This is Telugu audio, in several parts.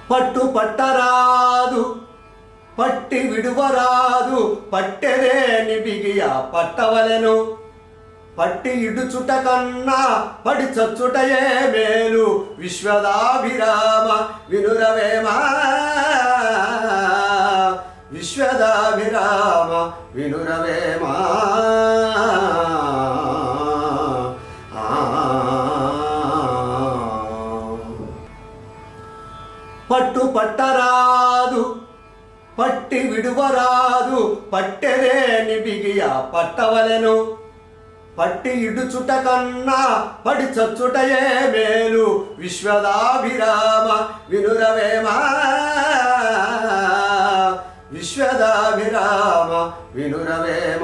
పట్టు పట్టరాదు పట్టి విడువరాదు పట్టెలేని బిగియ పట్టవలెను పట్టి ఇడుచుట కన్నా పడి చచ్చుటయే మేలు విశ్వదాభిరామ వినురవేమ విశ్వదాభిరామ వినురవేమ పట్టు పట్టరాదు పట్టి విడువరాదు పట్టెలేని బిగియ పట్టవలెను పట్టి ఇడుచుట కన్నా పడి చచ్చుటయే మేలు విశ్వదాభిరామ వినురవేమ విశ్వదాభిరామ వినురవేమ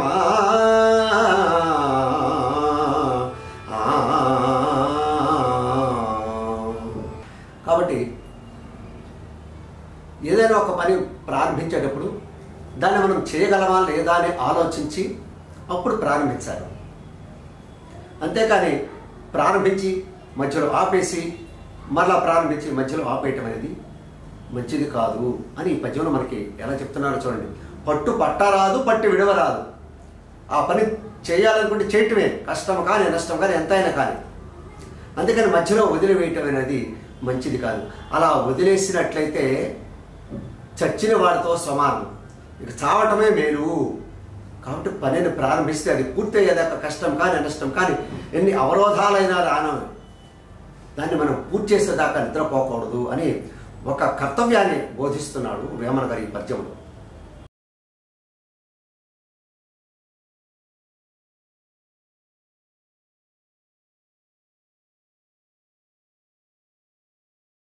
కాబట్టి ఏదైనా ఒక పని ప్రారంభించేటప్పుడు దాన్ని మనం చేయగలమా లేదా అని ఆలోచించి అప్పుడు ప్రారంభించాలి. అంతేకాని ప్రారంభించి మధ్యలో ఆపేసి మరలా ప్రారంభించి మధ్యలో ఆపేయటం అనేది మంచిది కాదు అని ఈ పద్యంలో మనకి ఎలా చెప్తున్నారో చూడండి. పట్టు పట్టరాదు పట్టి విడవరాదు. ఆ పని చేయాలనుకుంటే చేయటమే, కష్టం కానీ నష్టం కానీ ఎంతైనా కానీ. అందుకని మధ్యలో వదిలివేయటం అనేది మంచిది కాదు. అలా వదిలేసినట్లయితే చచ్చిన వాడితో సమానం, ఇక చావటమే మేలు. కాబట్టి పనిని ప్రారంభిస్తే అది పూర్తయ్యేదాకా కష్టం కానీ నష్టం కానీ ఎన్ని అవరోధాలైనా రానవి దాన్ని మనం పూర్తి చేసేదాకా నిద్రపోకూడదు అని ఒక కర్తవ్యాన్ని బోధిస్తున్నాడు వేమన గారి ఈ పద్యంలో.